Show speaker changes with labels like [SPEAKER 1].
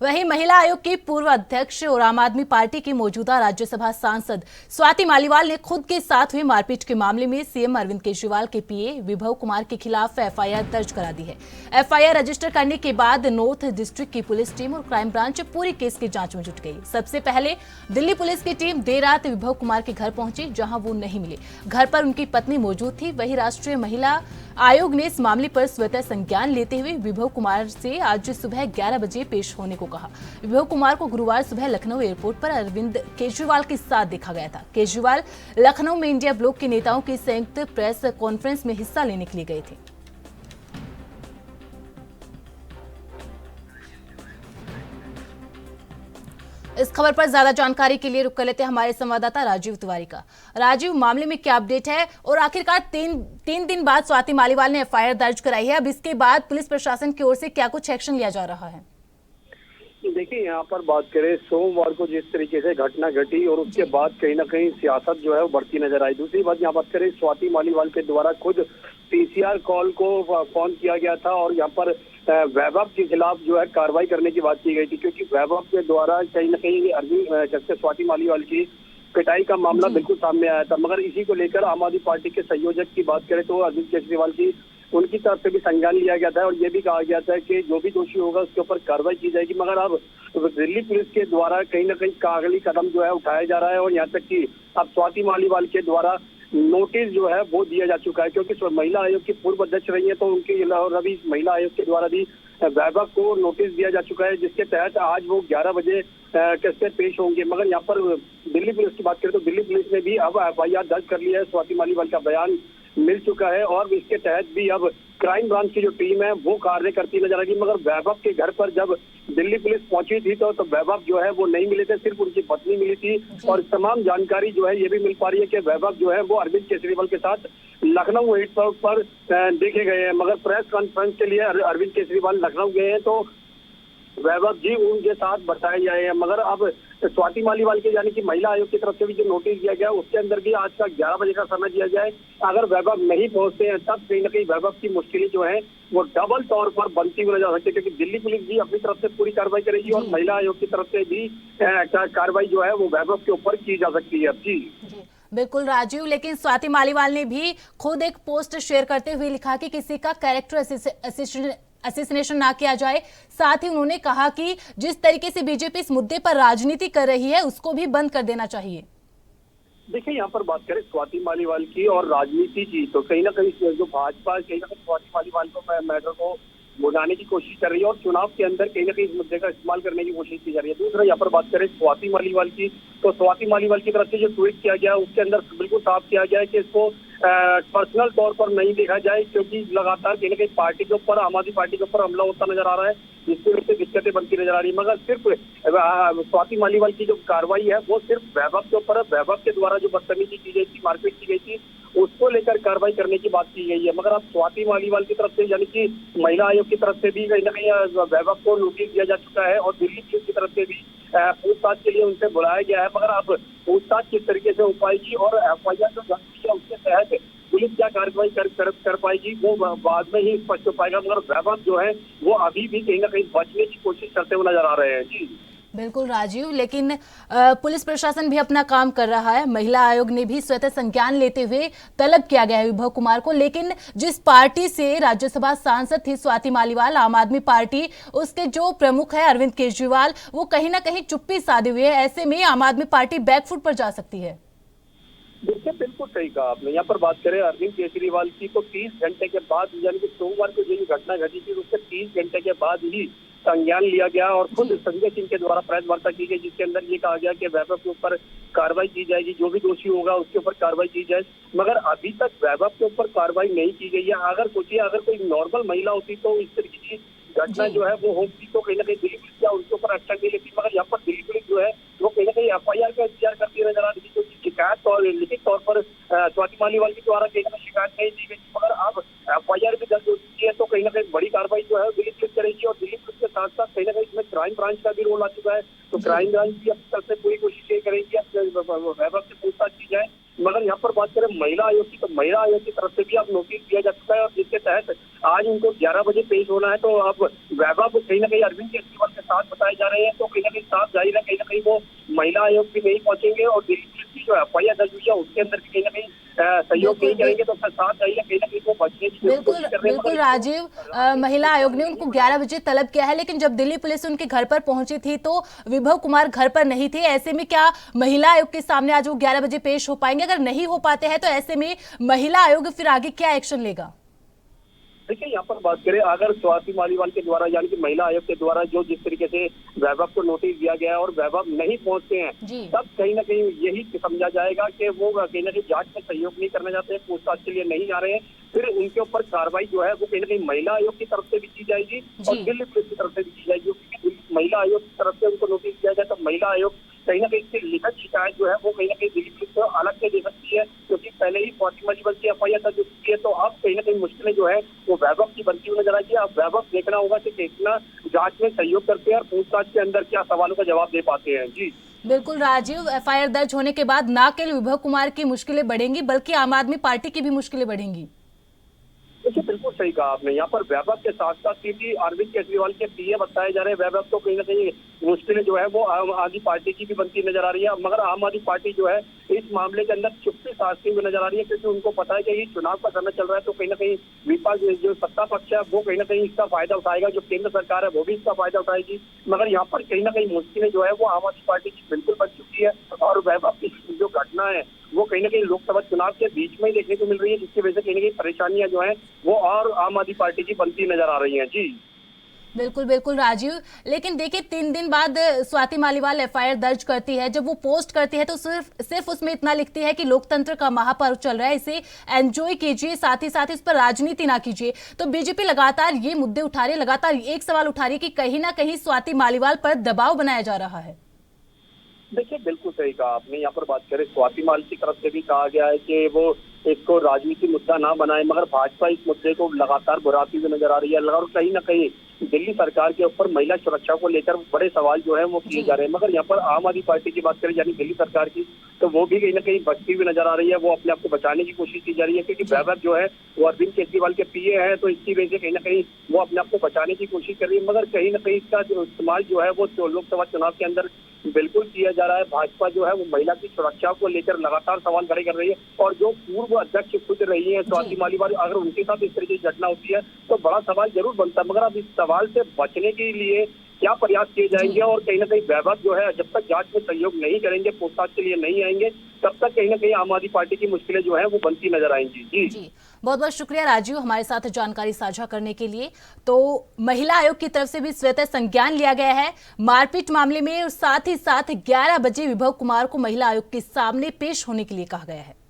[SPEAKER 1] वहीं महिला आयोग की पूर्व अध्यक्ष और आम आदमी पार्टी की मौजूदा राज्यसभा सांसद स्वाति मालीवाल ने खुद के साथ हुई मारपीट के मामले में सीएम अरविंद केजरीवाल के पीए विभव कुमार के खिलाफ एफआईआर दर्ज करा दी है। एफआईआर रजिस्टर करने के बाद नॉर्थ डिस्ट्रिक्ट की पुलिस टीम और क्राइम ब्रांच पूरी केस की जांच में जुट गई। सबसे पहले दिल्ली पुलिस की टीम देर रात विभव कुमार के घर पहुंची, जहां वो नहीं मिले। घर पर उनकी पत्नी मौजूद थी। वहीं राष्ट्रीय महिला आयोग ने इस मामले पर स्वतः संज्ञान लेते हुए विभव कुमार से आज सुबह 11 बजे पेश होने को कहा। विभव कुमार को गुरुवार सुबह लखनऊ एयरपोर्ट पर अरविंद केजरीवाल के साथ देखा गया था। केजरीवाल लखनऊ में इंडिया ब्लॉक के नेताओं की संयुक्त प्रेस कॉन्फ्रेंस में हिस्सा लेने के लिए गए थे। इस खबर पर ज्यादा जानकारी के लिए रुक कर लेते हैं हमारे संवाददाता राजीव तिवारी का। राजीव, मामले में क्या अपडेट है और आखिरकार तीन दिन बाद स्वाति मालीवाल ने एफआईआर दर्ज कराई है। अब इसके बाद पुलिस प्रशासन की ओर से क्या कुछ एक्शन लिया जा रहा है?
[SPEAKER 2] देखिए, यहाँ पर बात करें सोमवार को जिस तरीके से घटना घटी और उसके बाद कहीं ना कहीं सियासत जो है वो बढ़ती नजर आई। दूसरी बात यहाँ बात करें, स्वाति मालीवाल के द्वारा खुद पीसीआर कॉल को फोन किया गया था और यहाँ पर वैभव के खिलाफ जो है कार्रवाई करने की बात की गई थी, क्योंकि वैभव के द्वारा कहीं ना कहीं अरविंद जब से स्वाति मालीवाल की पिटाई का मामला बिल्कुल सामने आया था। मगर इसी को लेकर आम आदमी पार्टी के संयोजक की बात करें तो अरविंद केजरीवाल की उनकी तरफ से भी संज्ञान लिया गया था और ये भी कहा गया था कि जो भी दोषी होगा उसके ऊपर कार्रवाई की जाएगी। मगर अब दिल्ली पुलिस के द्वारा कहीं ना कहीं अगली कदम जो है उठाया जा रहा है और यहाँ तक कि अब स्वाति मालीवाल के द्वारा नोटिस जो है वो दिया जा चुका है, क्योंकि महिला आयोग की पूर्व अध्यक्ष रही है तो उनके अभी महिला आयोग के द्वारा भी वैभव को नोटिस दिया जा चुका है, जिसके तहत आज वो 11 बजे कैसे पेश होंगे। मगर यहाँ पर दिल्ली पुलिस की बात करें तो दिल्ली पुलिस ने भी अब एफआईआर दर्ज कर लिया है। स्वाति मालीवाल का बयान मिल चुका है और इसके तहत भी अब क्राइम ब्रांच की जो टीम है वो कार्य करती नजर आएगी। मगर वैभव के घर पर जब दिल्ली पुलिस पहुंची थी तो वैभव जो है वो नहीं मिले थे, सिर्फ उनकी पत्नी मिली थी। और तमाम जानकारी जो है ये भी मिल पा रही है कि वैभव जो है वो अरविंद केजरीवाल के साथ लखनऊ एयरपोर्ट पर देखे गए हैं। मगर प्रेस कॉन्फ्रेंस के लिए अरविंद केजरीवाल लखनऊ गए हैं तो वैभव जी उनके साथ बताए गए हैं। मगर अब स्वाति मालीवाल के यानी कि महिला आयोग की तरफ से भी जो नोटिस दिया गया उसके अंदर भी आज का 11 बजे का समय दिया जाए। अगर वैभव नहीं पहुंचते हैं तब कहीं ना कहीं वैभव की मुश्किलें जो है वो डबल तौर पर बनती हुई नजर आ सकती है, क्योंकि दिल्ली पुलिस भी अपनी तरफ से पूरी कार्रवाई करेगी और महिला आयोग की तरफ से भी कार्रवाई जो है वो वैभव के ऊपर की जा सकती है। जी
[SPEAKER 1] बिल्कुल राजीव, लेकिन स्वाति मालीवाल ने भी खुद एक पोस्ट शेयर करते हुए लिखा कि किसी का कैरेक्टर असिस्नेशन ना किया जाए। साथ ही उन्होंने कहा कि जिस तरीके से बीजेपी इस मुद्दे पर राजनीति कर रही है उसको भी बंद कर देना चाहिए।
[SPEAKER 2] देखिए, यहाँ पर बात करें स्वाति मालीवाल की और राजनीति की तो कहीं ना कहीं जो भाजपा कहीं ना कहीं स्वाति मालीवाल को मैटर को बुलाने की कोशिश कर रही है और चुनाव के अंदर कहीं ना कहीं इस मुद्दे का इस्तेमाल करने की कोशिश की जा रही है। दूसरा यहाँ पर बात करें स्वाति मालीवाल की तो स्वाति मालीवाल की तरफ से जो ट्वीट किया गया उसके अंदर बिल्कुल साफ किया गया है कि इसको पर्सनल तौर पर नहीं देखा जाए, क्योंकि लगातार कहीं ना कहीं पार्टी के ऊपर आम आदमी पार्टी के ऊपर हमला होता नजर आ रहा है, जिसकी वजह से दिक्कतें बनती नजर आ रही है। मगर सिर्फ स्वाति मालीवाल की जो कार्रवाई है वो सिर्फ वैभव के ऊपर है। वैभव के द्वारा जो बदतमीजी की गई थी, मारपीट की गई थी, उसको लेकर कार्रवाई करने की बात की गई है। मगर अब स्वाति मालीवाल की तरफ से यानी कि महिला आयोग की तरफ से भी कहीं ना कहीं वैभव को नोटिस दिया जा चुका है और दिल्ली पुलिस की तरफ से भी पूछताछ के लिए उनसे बुलाया गया है। मगर अब पूछताछ किस तरीके से हो पाएगी और एफआईआर जो दर्ज है उसके तहत पुलिस क्या कार्रवाई कर पाएगी वो बाद में ही स्पष्ट हो पाएगा। मगर वैभव जो है वो अभी भी कहीं ना कहीं बचने की कोशिश करते हुए नजर आ रहे हैं। जी
[SPEAKER 1] बिल्कुल राजीव, लेकिन पुलिस प्रशासन भी अपना काम कर रहा है। महिला आयोग ने भी स्वतः संज्ञान लेते हुए तलब किया गया है विभव कुमार को, लेकिन जिस पार्टी से राज्यसभा सांसद थी स्वाति मालीवाल, आम आदमी पार्टी, उसके जो प्रमुख है अरविंद केजरीवाल, वो कहीं ना कहीं चुप्पी साधे हुए है। ऐसे में आम आदमी पार्टी बैकफुट पर जा सकती है।
[SPEAKER 2] देखिए, बिल्कुल सही कहा आपने। यहाँ पर बात करें अरविंद केजरीवाल की तो 30 घंटे के बाद यानी कि सोमवार को जो घटना घटी थी उसके 30 घंटे के बाद ही संज्ञान लिया गया और खुद संजय सिंह के द्वारा प्रेस वार्ता की गई, जिसके अंदर ये कहा गया कि वैभव के ऊपर कार्रवाई की जाएगी, जो भी दोषी होगा उसके ऊपर कार्रवाई की जाए। मगर अभी तक वैभव के ऊपर कार्रवाई नहीं की गई है। अगर सोचिए, अगर कोई नॉर्मल महिला होती तो इस तरीके की घटना जो है वो होती तो कहीं ना कहीं दिल्ली पुलिस या उनके ऊपर एक्शन नहीं लेती। मगर यहाँ पर दिल्ली पुलिस जो है वो कहीं ना कहीं एफआईआर का इंतजार करती नजर आ रही थी, क्योंकि शिकायत और लिखित तौर पर स्वाति मालीवाल के द्वारा कहीं ना कहीं शिकायत नहीं दी गई। मगर अब एफआईआर भी दर्ज हो चुकी है तो कहीं ना कहीं बड़ी कार्रवाई जो है दिल्ली पुलिस करेगी और दिल्ली पुलिस के साथ साथ कहीं ना कहीं इसमें क्राइम ब्रांच का भी रोल आ चुका है। तो क्राइम ब्रांच भी अपनी तरफ से पूरी कोशिश ये करेगी वैभव से पूछताछ की जाए। मगर यहाँ पर बात करें महिला आयोग की, तो महिला आयोग की तरफ से भी अब नोटिस दिया जा चुका है और जिसके तहत आज उनको 11 बजे पेश होना है। तो अब वैभव कहीं ना कहीं अरविंद केजरीवाल के साथ बताए जा रहे हैं, तो कहीं ना कहीं साफ जाहिर है कहीं ना कहीं वो महिला आयोग भी नहीं पहुंचेंगे और दिल्ली पुलिस की जो एफआईआर दर्ज हुई है उसके अंदर भी कहीं ना कहीं सहयोग नहीं करेंगे। तो साथ जाहिर है कहीं ना कहीं वो बचने की कोशिश कर रहे हैं।
[SPEAKER 1] बिल्कुल राजीव, महिला आयोग ने उनको 11 बजे तलब किया है, लेकिन जब दिल्ली पुलिस उनके घर पर पहुंची थी तो विभव कुमार घर पर नहीं थे। ऐसे में क्या महिला आयोग के सामने आज वो 11 बजे पेश हो पाएंगे? अगर नहीं हो पाते हैं तो ऐसे में महिला आयोग फिर आगे क्या एक्शन लेगा?
[SPEAKER 2] देखिए, यहाँ पर बात करें अगर स्वाति मालीवाल के द्वारा यानी कि महिला आयोग के द्वारा जो जिस तरीके से वैभव को नोटिस दिया गया है और वैभव नहीं पहुंचते हैं, तब कहीं ना कहीं यही समझा जाएगा कि वो कहीं ना कहीं जांच में सहयोग नहीं करना चाहते हैं, पूछताछ के लिए नहीं आ रहे हैं। फिर उनके ऊपर कार्रवाई जो है वो कहीं ना कहीं महिला आयोग की तरफ से भी की जाएगी और दिल्ली पुलिस की तरफ से भी की जाएगी। क्योंकि महिला आयोग की तरफ से उनको नोटिस दिया जाए तो महिला आयोग कहीं ना कहीं इससे लिखित शिकायत जो है वो कहीं ना कहीं दिल्ली पुलिस को अलग से दे सकती है, क्योंकि पहले ही स्वाति मालीवाल की एफआईआर दर्ज हो चुकी है। तो अब कहीं ना कहीं मुश्किलें जो है वो वैभव की बनती हुई नजर आएगी। अब वैभव देखना होगा कि कितना जांच में सहयोग करते हैं और पूछताछ के अंदर क्या सवालों का जवाब दे पाते हैं। जी
[SPEAKER 1] बिल्कुल राजीव, एफआईआर दर्ज होने के बाद न केवल विभव कुमार की मुश्किलें बढ़ेंगी बल्कि आम आदमी पार्टी की भी मुश्किलें बढ़ेंगी।
[SPEAKER 2] देखिए, बिल्कुल सही कहा आपने। यहाँ पर वैभव के साथ साथ भी अरविंद केजरीवाल के पीए बताए जा रहे हैं। वैभव तो कहीं ना कहीं मुश्किलें जो है वो आम आदमी पार्टी की भी बनती नजर आ रही है, मगर आम आदमी पार्टी जो है इस मामले के अंदर चुप्पी साधती हुई नजर आ रही है, क्योंकि उनको पता है कि ये चुनाव का समय चल रहा है। तो कहीं ना कहीं विपक्ष जो सत्ता पक्ष है वो कहीं ना कहीं इसका फायदा उठाएगा, जो केंद्र सरकार है वो भी इसका फायदा उठाएगी। मगर यहाँ पर कहीं ना कहीं मुश्किलें जो है वो आम आदमी पार्टी की बिल्कुल बन चुकी है और वैभव की जो घटना है वो कहीं ना कहीं लोकसभा चुनाव के बीच में ही देखने को मिल रही है, जिसकी वजह से कहीं ना कहीं परेशानियां जो है वो और आम आदमी पार्टी की बनती नजर आ रही हैं। जी
[SPEAKER 1] बिल्कुल बिल्कुल राजीव, लेकिन देखिए 3 दिन बाद स्वाति मालीवाल एफआईआर दर्ज करती है। जब वो पोस्ट करती है तो सिर्फ उसमें इतना लिखती है कि लोकतंत्र का महापर्व चल रहा है, इसे एंजॉय कीजिए, साथ ही साथ इस पर राजनीति ना कीजिए। तो बीजेपी लगातार ये मुद्दे उठा रही है, लगातार एक सवाल उठा रही है कि कहीं ना कहीं स्वाति मालीवाल पर दबाव बनाया जा रहा है।
[SPEAKER 2] देखिए, बिल्कुल सही कहा आपने। यहाँ पर बात करें स्वाति माल की तरफ से भी कहा गया है कि वो इसको राजनीति मुद्दा ना बनाए, मगर भाजपा इस मुद्दे को लगातार बुराती हुई नजर आ रही है और कहीं ना कहीं दिल्ली सरकार के ऊपर महिला सुरक्षा को लेकर बड़े सवाल जो है वो किए जा रहे हैं। मगर यहाँ पर आम आदमी पार्टी की बात करें यानी दिल्ली सरकार की, तो वो भी कहीं ना कहीं बचती हुई नजर आ रही है। वो अपने आप को बचाने की कोशिश की जा रही है, क्योंकि वैभव जो है वो अरविंद केजरीवाल के पीए है, तो इसकी वजह से कहीं ना कहीं वो अपने आप को बचाने की कोशिश कर रही है। मगर कहीं ना कहीं इसका जो इस्तेमाल जो है वो लोकसभा चुनाव के अंदर बिल्कुल किया जा रहा है। भाजपा जो है वो महिला की सुरक्षा को लेकर लगातार सवाल खड़े कर रही है और जो पूर्व अध्यक्ष खुद रही है स्वाति मालीवाल, अगर उनके साथ इस तरीके की घटना होती है तो बड़ा सवाल जरूर बनता है। मगर अब इस सवाल से बचने के लिए क्या प्रयास किए जाएंगे और कहीं ना कहीं वैभव जो है जब तक जांच में सहयोग नहीं करेंगे, पूछताछ के लिए नहीं आएंगे, तब तक कहीं ना कहीं आम आदमी पार्टी की मुश्किलें जो है वो बनती नजर आएंगी। जी
[SPEAKER 1] बहुत बहुत शुक्रिया राजीव हमारे साथ जानकारी साझा करने के लिए। तो महिला आयोग की तरफ से भी स्वतः संज्ञान लिया गया है मारपीट मामले में और साथ ही साथ 11 बजे विभव कुमार को महिला आयोग के सामने पेश होने के लिए कहा गया है।